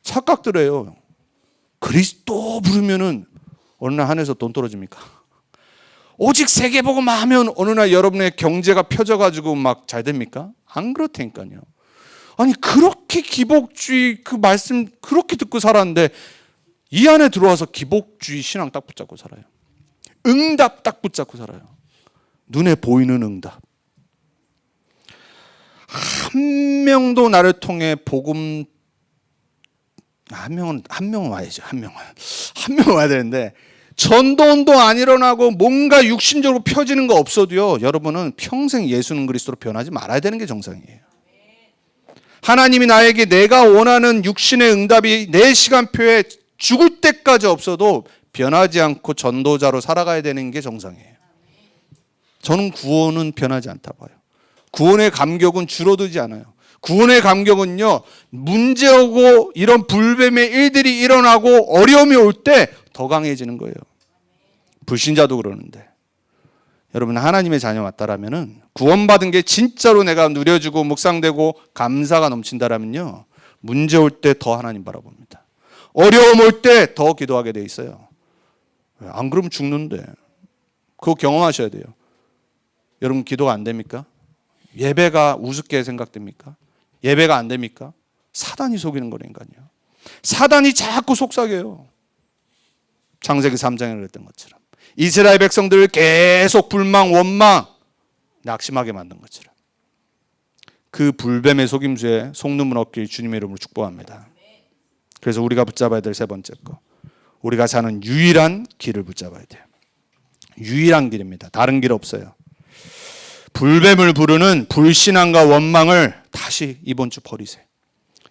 착각들 해요. 그리스도 부르면은 어느 날 하늘에서 돈 떨어집니까? 오직 세계복음만 하면 어느 날 여러분의 경제가 펴져가지고 막 잘 됩니까? 안 그렇다니까요. 아니 그렇게 기복주의 그 말씀 그렇게 듣고 살았는데 이 안에 들어와서 기복주의 신앙 딱 붙잡고 살아요. 응답 딱 붙잡고 살아요. 눈에 보이는 응답. 한 명도 나를 통해 복음 한 명은 와야죠. 한 명은 와야 되는데 전도운동 안 일어나고 뭔가 육신적으로 펴지는 거 없어도요. 여러분은 평생 예수는 그리스도로 변하지 말아야 되는 게 정상이에요. 하나님이 나에게 내가 원하는 육신의 응답이 내 시간표에 죽을 때까지 없어도 변하지 않고 전도자로 살아가야 되는 게 정상이에요. 저는 구원은 변하지 않다고 봐요. 구원의 감격은 줄어들지 않아요. 구원의 감격은요, 문제 오고 이런 불뱀의 일들이 일어나고 어려움이 올 때 더 강해지는 거예요. 불신자도 그러는데. 여러분 하나님의 자녀 맞다라면은 구원받은 게 진짜로 내가 누려지고 묵상되고 감사가 넘친다라면요, 문제 올 때 더 하나님 바라봅니다. 어려움 올 때 더 기도하게 돼 있어요. 안 그러면 죽는데. 그거 경험하셔야 돼요. 여러분 기도가 안 됩니까? 예배가 우습게 생각됩니까? 예배가 안 됩니까? 사단이 속이는 거라니까요. 사단이 자꾸 속삭여요. 창세기 3장에 그랬던 것처럼 이스라엘 백성들을 계속 불망, 원망, 낙심하게 만든 것처럼 그 불뱀의 속임수에 속는 없길 주님의 이름으로 축복합니다. 그래서 우리가 붙잡아야 될 세 번째 거, 우리가 사는 유일한 길을 붙잡아야 돼요. 유일한 길입니다. 다른 길 없어요. 불뱀을 부르는 불신앙과 원망을 다시 이번 주 버리세요.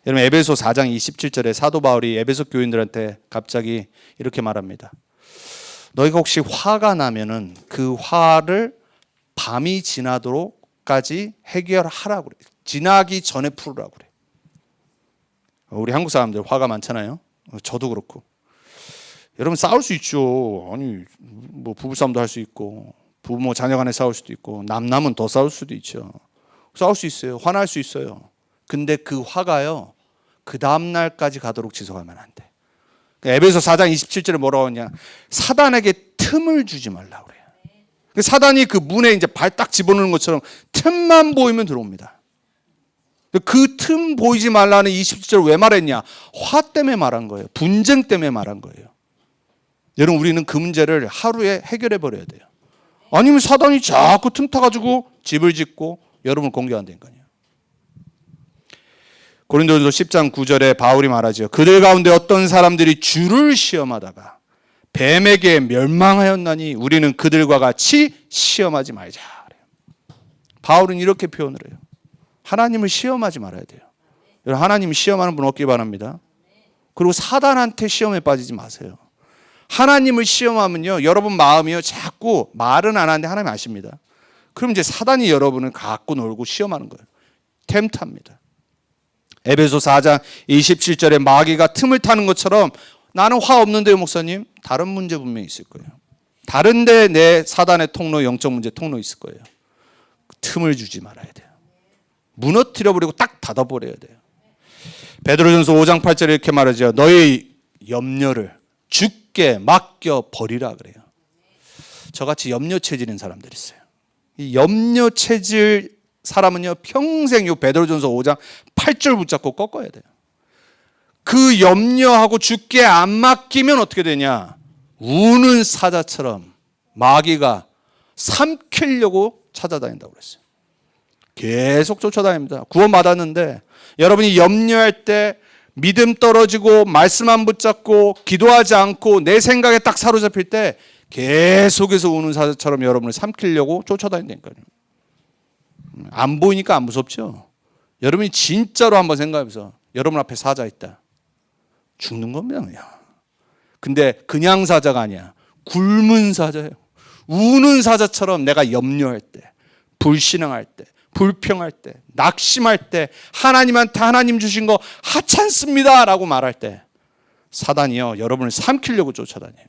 여러분 에베소 4장 27절에 사도 바울이 에베소 교인들한테 갑자기 이렇게 말합니다. 너희가 혹시 화가 나면은 그 화를 밤이 지나도록까지 해결하라고 그래. 지나기 전에 풀으라고 그래. 우리 한국 사람들 화가 많잖아요. 저도 그렇고. 여러분 싸울 수 있죠. 아니 뭐 부부싸움도 할 수 있고 부모 자녀 간에 싸울 수도 있고 남남은 더 싸울 수도 있죠. 싸울 수 있어요. 화날 수 있어요. 근데 그 화가요, 그 다음 날까지 가도록 지속하면 안 돼. 에베소 4장 27절에 뭐라고 하냐? 사단에게 틈을 주지 말라고 그래요. 사단이 그 문에 이제 발 딱 집어넣는 것처럼 틈만 보이면 들어옵니다. 그 틈 보이지 말라는 27절 왜 말했냐? 화 때문에 말한 거예요. 분쟁 때문에 말한 거예요. 여러분 우리는 그 문제를 하루에 해결해 버려야 돼요. 아니면 사단이 자꾸 틈 타가지고 집을 짓고 여러분을 공격한다니까요. 고린도전서 10장 9절에 바울이 말하죠. 그들 가운데 어떤 사람들이 주를 시험하다가 뱀에게 멸망하였나니 우리는 그들과 같이 시험하지 말자. 바울은 이렇게 표현을 해요. 하나님을 시험하지 말아야 돼요. 여러분 하나님 시험하는 분 없기 바랍니다. 그리고 사단한테 시험에 빠지지 마세요. 하나님을 시험하면요, 여러분 마음이요, 자꾸 말은 안 하는데 하나님 아십니다. 그럼 이제 사단이 여러분을 갖고 놀고 시험하는 거예요. 템트합니다. 에베소 4장 27절에 마귀가 틈을 타는 것처럼 나는 화 없는데요, 목사님? 다른 문제 분명히 있을 거예요. 다른데 내 사단의 통로, 영적 문제 통로 있을 거예요. 틈을 주지 말아야 돼요. 무너뜨려 버리고 딱 닫아버려야 돼요. 베드로전서 5장 8절에 이렇게 말하죠. 너의 염려를 주께 맡겨 버리라 그래요. 저같이 염려 체질인 사람들이 있어요. 이 염려 체질 사람은요, 평생 요 베드로전서 5장 8절 붙잡고 꺾어야 돼요. 그 염려하고 주께 안 맡기면 어떻게 되냐? 우는 사자처럼 마귀가 삼키려고 찾아다닌다고 그랬어요. 계속 쫓아다닙니다. 구원받았는데 여러분이 염려할 때 믿음 떨어지고 말씀 안 붙잡고 기도하지 않고 내 생각에 딱 사로잡힐 때 계속해서 우는 사자처럼 여러분을 삼키려고 쫓아다닌다니까요. 안 보이니까 안 무섭죠. 여러분이 진짜로 한번 생각해보세요. 여러분 앞에 사자 있다. 죽는 겁니다, 그냥. 근데 그냥 사자가 아니야. 굶은 사자예요. 우는 사자처럼 내가 염려할 때, 불신앙할 때, 불평할 때, 낙심할 때, 하나님한테 하나님 주신 거 하찮습니다 라고 말할 때 사단이요, 여러분을 삼키려고 쫓아다녀요.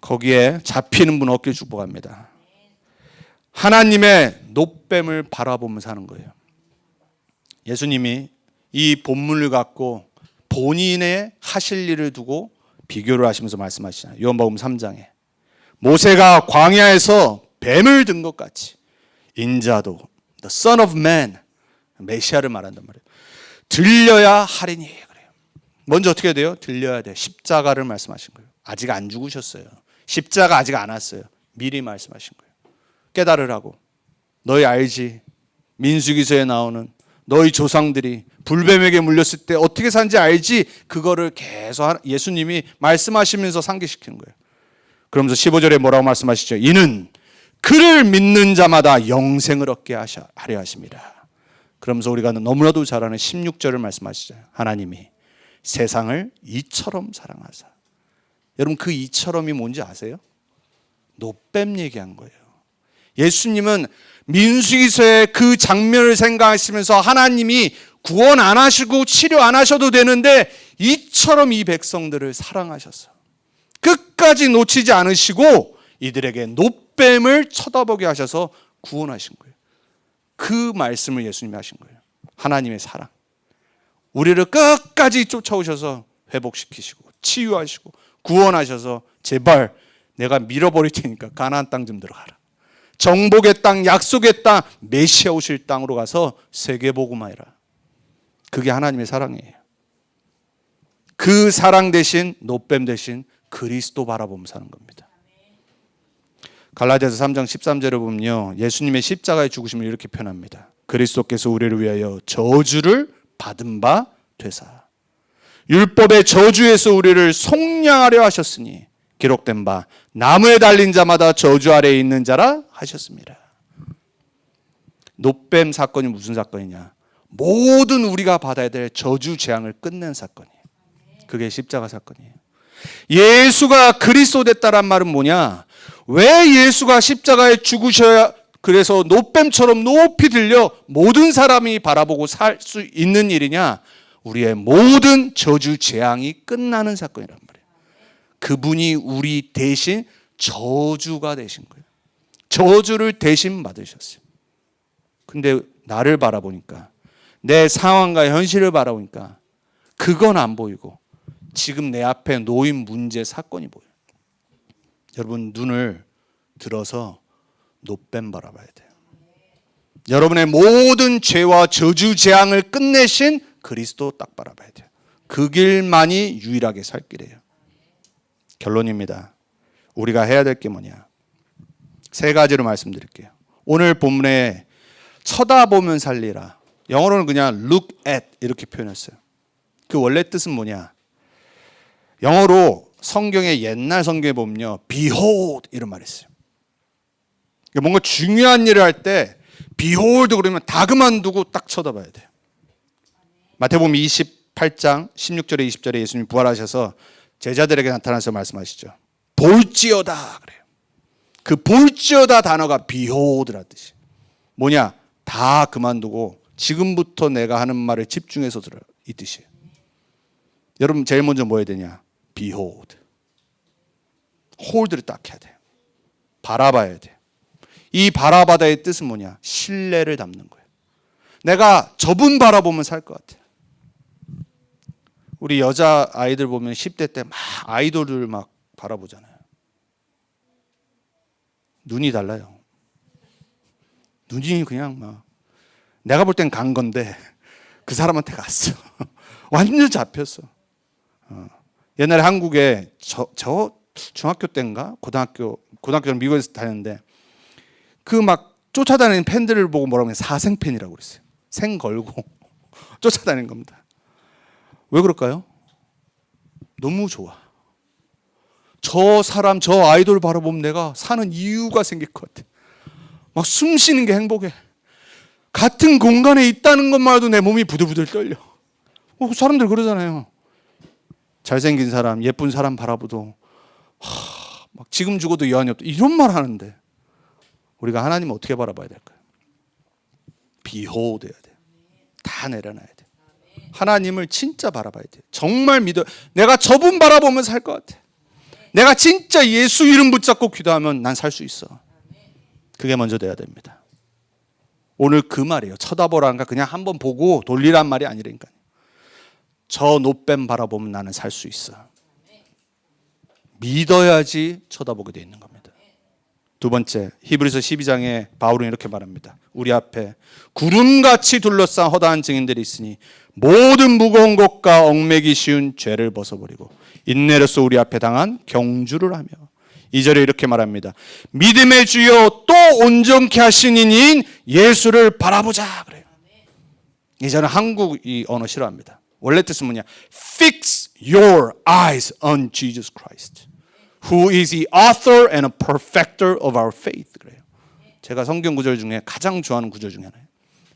거기에 잡히는 분 어깨 축복합니다. 하나님의 노뱀을 바라보며 사는 거예요. 예수님이 이 본문을 갖고 본인의 하실 일을 두고 비교를 하시면서 말씀하시잖아요. 요한복음 3장에 모세가 광야에서 뱀을 든 것 같이 인자도 the son of man, 메시아를 말한단 말이에요. 들려야 하리니 그래요. 먼저 어떻게 해야 돼요? 들려야 돼. 십자가를 말씀하신 거예요. 아직 안 죽으셨어요. 십자가 아직 안 왔어요. 미리 말씀하신 거예요. 깨달으라고. 너희 알지? 민수기서에 나오는 너희 조상들이 불뱀에게 물렸을 때 어떻게 산지 알지? 그거를 계속 예수님이 말씀하시면서 상기시키는 거예요. 그러면서 15절에 뭐라고 말씀하시죠? 이는 그를 믿는 자마다 영생을 얻게 하려 하십니다. 그러면서 우리가 너무나도 잘 아는 16절을 말씀하시죠. 하나님이 세상을 이처럼 사랑하사. 여러분 그 이처럼이 뭔지 아세요? 노뱀 얘기한 거예요. 예수님은 민수기서의 그 장면을 생각하시면서 하나님이 구원 안 하시고 치료 안 하셔도 되는데 이처럼 이 백성들을 사랑하셔서 끝까지 놓치지 않으시고 이들에게 노뱀을 쳐다보게 하셔서 구원하신 거예요. 그 말씀을 예수님이 하신 거예요. 하나님의 사랑. 우리를 끝까지 쫓아오셔서 회복시키시고 치유하시고 구원하셔서 제발 내가 밀어버릴 테니까 가나안 땅 좀 들어가라. 정복의 땅, 약속의 땅, 메시아 오실 땅으로 가서 세계복음화해라. 그게 하나님의 사랑이에요. 그 사랑 대신 노뱀 대신 그리스도 바라보며 사는 겁니다. 갈라디아서 3장 13절을 보면요, 예수님의 십자가의 죽으심을 이렇게 표현합니다. 그리스도께서 우리를 위하여 저주를 받은 바 되사 율법의 저주에서 우리를 속량하려 하셨으니 기록된 바 나무에 달린 자마다 저주 아래에 있는 자라 하셨습니다. 노뱀 사건이 무슨 사건이냐? 모든 우리가 받아야 될 저주 재앙을 끝낸 사건이에요. 그게 십자가 사건이에요. 예수가 그리스도 됐다란 말은 뭐냐? 왜 예수가 십자가에 죽으셔야 그래서 노뱀처럼 높이 들려 모든 사람이 바라보고 살 수 있는 일이냐? 우리의 모든 저주 재앙이 끝나는 사건이란 말이에요. 그분이 우리 대신 저주가 되신 거예요. 저주를 대신 받으셨어요. 근데 나를 바라보니까 내 상황과 현실을 바라보니까 그건 안 보이고 지금 내 앞에 놓인 문제 사건이 보여요. 여러분 눈을 들어서 노뱀 바라봐야 돼요. 여러분의 모든 죄와 저주 재앙을 끝내신 그리스도 딱 바라봐야 돼요. 그 길만이 유일하게 살 길이에요. 결론입니다. 우리가 해야 될 게 뭐냐? 세 가지로 말씀드릴게요. 오늘 본문에 쳐다보면 살리라. 영어로는 그냥 look at 이렇게 표현했어요. 그 원래 뜻은 뭐냐? 영어로 성경의 옛날 성경에 보면요, behold 이런 말이 있어요. 뭔가 중요한 일을 할 때 behold 그러면 다 그만두고 딱 쳐다봐야 돼요. 마태복음 28장 16절에 20절에 예수님이 부활하셔서 제자들에게 나타나서 말씀하시죠. 볼지어다 그래요. 그 볼지어다 단어가 behold라는 뜻이. 뭐냐? 다 그만두고 지금부터 내가 하는 말을 집중해서 들어요. 이 뜻이에요. 여러분 제일 먼저 뭐 해야 되냐? behold. 홀드를 딱 해야 돼요. 바라봐야 돼요. 이 바라바다의 뜻은 뭐냐? 신뢰를 담는 거예요. 내가 저분 바라보면 살 것 같아요. 우리 여자 아이들 보면 10대 때 막 아이돌을 막 바라보잖아요. 눈이 달라요. 눈이 그냥 막 내가 볼 땐 간 건데 그 사람한테 갔어. 완전 잡혔어. 옛날에 한국에 저 중학교 때인가 고등학교를 미국에서 다녔는데 그 막 쫓아다니는 팬들을 보고 뭐라고 하면 사생팬이라고 그랬어요. 생 걸고 쫓아다니는 겁니다. 왜 그럴까요? 너무 좋아. 저 사람, 저 아이돌 바라보면 내가 사는 이유가 생길 것 같아. 막 숨 쉬는 게 행복해. 같은 공간에 있다는 것만 해도 내 몸이 부들부들 떨려. 사람들 그러잖아요. 잘생긴 사람, 예쁜 사람 바라보도 막 지금 죽어도 여한이 없다. 이런 말 하는데 우리가 하나님 어떻게 바라봐야 될까요? behold 해야 돼. 다 내려놔야 돼. 하나님을 진짜 바라봐야 돼. 정말 믿어. 내가 저분 바라보면 살 것 같아. 내가 진짜 예수 이름 붙잡고 기도하면 난 살 수 있어. 그게 먼저 돼야 됩니다. 오늘 그 말이에요. 쳐다보라니까 그냥 한번 보고 돌리란 말이 아니라니까요. 저 노뱀 바라보면 나는 살 수 있어. 믿어야지 쳐다보게 돼 있는 겁니다. 두 번째, 히브리서 12장에 바울은 이렇게 말합니다. 우리 앞에 구름같이 둘러싼 허다한 증인들이 있으니 모든 무거운 것과 얽매기 쉬운 죄를 벗어버리고 인내로서 우리 앞에 당한 경주를 하며 2절에 이렇게 말합니다. 믿음의 주여 또 온전케 하신 이인 예수를 바라보자 그래요. 저는 한국 이 언어 싫어합니다. 원래 뜻은 뭐냐? Fix your eyes on Jesus Christ, who is the author and a perfecter of our faith. 그래요. 제가 성경 구절 중에 가장 좋아하는 구절 중에 하나예요.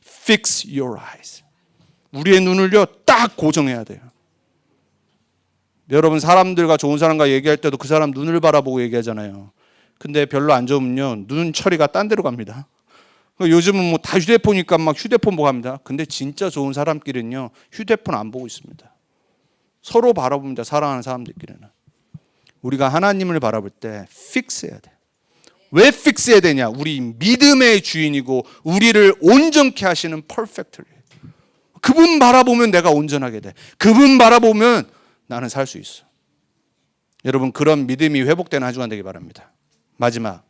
Fix your eyes. 우리의 눈을요 딱 고정해야 돼요. 여러분 사람들과 좋은 사람과 얘기할 때도 그 사람 눈을 바라보고 얘기하잖아요. 근데 별로 안 좋으면요 눈 처리가 딴 데로 갑니다. 요즘은 뭐 다 휴대폰이니까 막 휴대폰 보고 합니다. 근데 진짜 좋은 사람끼리는요 휴대폰 안 보고 있습니다. 서로 바라봅니다. 사랑하는 사람들끼리는. 우리가 하나님을 바라볼 때 픽스해야 돼. 왜 픽스해야 되냐? 우리 믿음의 주인이고 우리를 온전케 하시는 퍼펙트를. 그분 바라보면 내가 온전하게 돼. 그분 바라보면 나는 살 수 있어. 여러분 그런 믿음이 회복되는 한 주간 되기 바랍니다. 마지막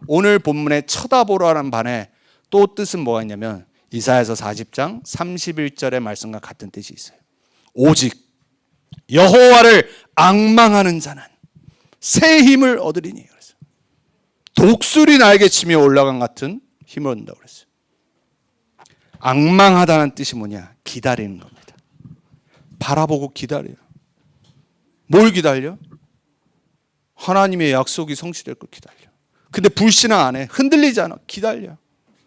오늘 본문에 쳐다보라는 반에 또 뜻은 뭐가 있냐면 이사야서 40장 31절의 말씀과 같은 뜻이 있어요. 오직 여호와를 앙망하는 자는 새 힘을 얻으리니 그랬어요. 독수리 날개 치며 올라간 같은 힘을 얻는다고 그랬어요. 앙망하다는 뜻이 뭐냐? 기다리는 겁니다. 바라보고 기다려요. 뭘 기다려? 하나님의 약속이 성취될 걸 기다려. 근데 불신앙 안 해. 흔들리지 않아. 기다려.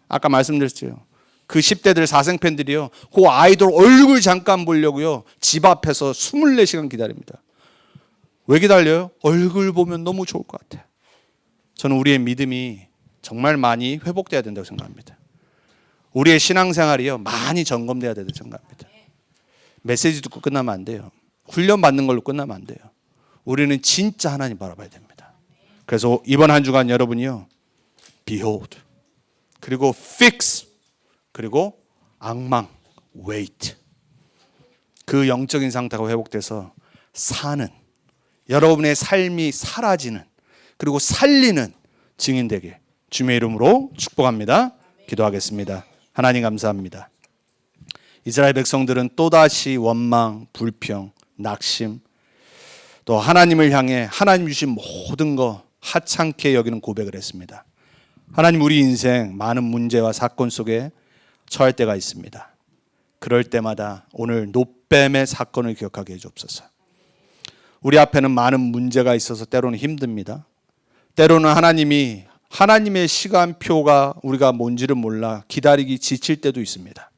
아까 말씀드렸죠. 그 10대들 사생팬들이요. 그 아이돌 얼굴 잠깐 보려고요. 집 앞에서 24시간 기다립니다. 왜 기다려요? 얼굴 보면 너무 좋을 것 같아. 저는 우리의 믿음이 정말 많이 회복돼야 된다고 생각합니다. 우리의 신앙생활이요. 많이 점검돼야 된다고 생각합니다. 메시지 듣고 끝나면 안 돼요. 훈련 받는 걸로 끝나면 안 돼요. 우리는 진짜 하나님 바라봐야 됩니다. 그래서 이번 한 주간 여러분이요. behold 그리고 fix 그리고 앙망 wait 그 영적인 상태가 회복돼서 사는 여러분의 삶이 사라지는 그리고 살리는 증인 되길 주님의 이름으로 축복합니다. 기도하겠습니다. 하나님 감사합니다. 이스라엘 백성들은 또다시 원망, 불평, 낙심 또 하나님을 향해 하나님 주신 모든 거 하찮게 여기는 고백을 했습니다. 하나님 우리 인생 많은 문제와 사건 속에 처할 때가 있습니다. 그럴 때마다 오늘 노뱀의 사건을 기억하게 해주옵소서. 우리 앞에는 많은 문제가 있어서 때로는 힘듭니다. 때로는 하나님의 시간표가 우리가 뭔지를 몰라 기다리기 지칠 때도 있습니다.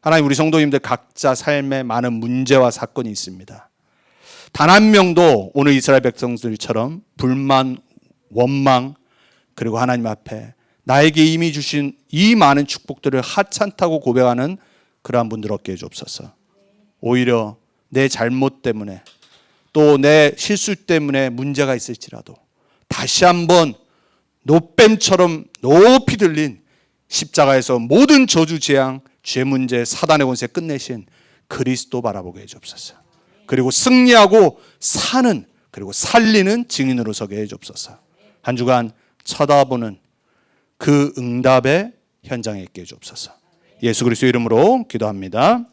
하나님 우리 성도님들 각자 삶에 많은 문제와 사건이 있습니다. 단 한 명도 오늘 이스라엘 백성들처럼 불만, 원망, 그리고 하나님 앞에 나에게 이미 주신 이 많은 축복들을 하찮다고 고백하는 그러한 분들 없게 해주옵소서. 오히려 내 잘못 때문에 또 내 실수 때문에 문제가 있을지라도 다시 한번 노뱀처럼 높이 들린 십자가에서 모든 저주 재앙, 죄 문제, 사단의 권세 끝내신 그리스도 바라보게 해주옵소서. 그리고 승리하고 사는 그리고 살리는 증인으로 서게 해주옵소서. 한 주간 쳐다보는 그 응답의 현장에 있게 해주옵소서. 예수 그리스도 이름으로 기도합니다.